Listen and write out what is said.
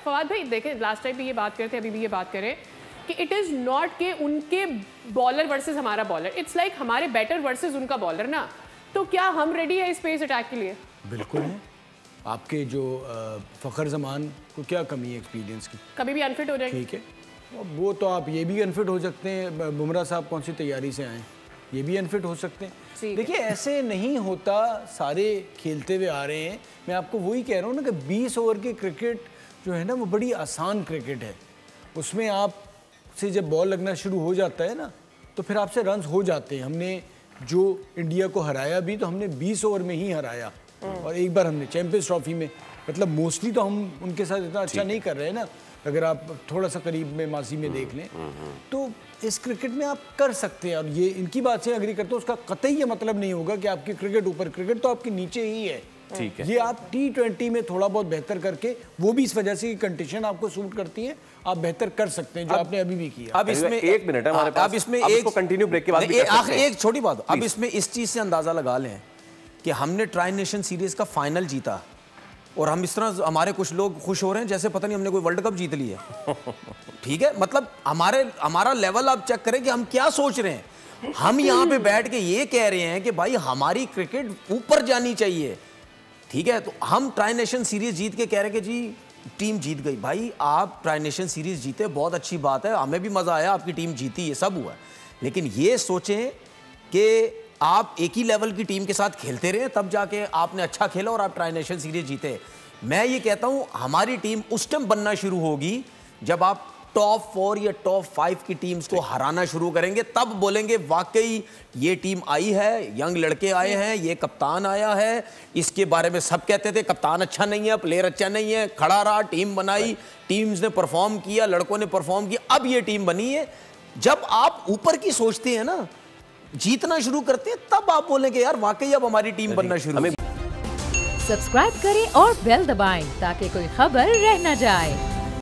फवाद भाई देखें, last time भी ये बात करते, अभी भी ये बात करें कि इट इज़ नॉट के उनके बॉलर वर्सेस हमारा बॉलर, इट्स लाइक हमारे बैटर वर्सेस उनका बॉलर ना। तो क्या हम रेडी है इस पेस अटैक के लिए? बिल्कुल है। आपके जो फ़खर जमान को क्या कमी है एक्सपीरियंस की? कभी भी अनफिट हो जाएंगे। ठीक है, वो तो आप ये भी अनफिट हो सकते हैं। बुमराह साहब कौन सी तैयारी से आए, ये भी अनफिट हो सकते हैं। देखिए ऐसे नहीं होता, सारे खेलते हुए आ रहे हैं। मैं आपको वही कह रहा हूँ ना कि 20 ओवर की क्रिकेट जो है ना वो बड़ी आसान क्रिकेट है। उसमें आप से जब बॉल लगना शुरू हो जाता है ना तो फिर आपसे रन्स हो जाते हैं। हमने जो इंडिया को हराया भी तो हमने 20 ओवर में ही हराया, और एक बार हमने चैंपियंस ट्रॉफी में, मतलब मोस्टली तो हम उनके साथ इतना अच्छा नहीं कर रहे हैं ना। अगर आप थोड़ा सा करीब में माजी में देख लें तो इस क्रिकेट में आप कर सकते हैं। और ये इनकी बात से एग्री करते हो, उसका कतई ये मतलब नहीं होगा कि आपकी क्रिकेट ऊपर, क्रिकेट तो आपके नीचे ही है। ठीक है, ये आप T20 में थोड़ा बहुत बेहतर करके, वो भी इस वजह से कि कंडीशन आपको सूट करती है, आप बेहतर कर सकते हैं, जो आपने अभी भी किया। अब इसमें 1 मिनट है हमारे पास, अब इसमें एक कंटिन्यू ब्रेक के बाद एक छोटी बात, अब इसमें इस चीज से अंदाजा लगा लें कि हमने ट्राई नेशन सीरीज का फाइनल जीता और हम इस तरह, हमारे कुछ लोग खुश हो रहे हैं जैसे पता नहीं हमने कोई वर्ल्ड कप जीत लिया। ठीक है, मतलब हमारा लेवल आप चेक करें कि हम क्या सोच रहे हैं। हम यहाँ पे बैठ के ये कह रहे हैं कि भाई हमारी क्रिकेट ऊपर जानी चाहिए। ठीक है, तो हम ट्राई नेशन सीरीज जीत के कह रहे हैं कि जी टीम जीत गई। भाई आप ट्राई नेशन सीरीज जीते, बहुत अच्छी बात है, हमें भी मजा आया, आपकी टीम जीती, ये सब हुआ। लेकिन ये सोचें कि आप एक ही लेवल की टीम के साथ खेलते रहे, तब जाके आपने अच्छा खेला और आप ट्राई नेशन सीरीज जीते। मैं ये कहता हूं हमारी टीम उस टाइम बनना शुरू होगी जब आप टॉप 4 या टॉप 5 की टीम्स को हराना शुरू करेंगे, तब बोलेंगे वाकई ये टीम आई है, यंग लड़के आए हैं, ये कप्तान आया है। इसके बारे में सब कहते थे कप्तान अच्छा नहीं है, प्लेयर अच्छा नहीं है, खड़ा रहा, टीम बनाई, टीम्स ने परफॉर्म किया, लड़कों ने परफॉर्म किया, अब ये टीम बनी है। जब आप ऊपर की सोचते हैं ना, जीतना शुरू करते हैं, तब आप बोलेंगे यार वाकई अब हमारी टीम बनना शुरू। सब्सक्राइब करें और बेल दबाएं ताकि कोई खबर रह न जाए।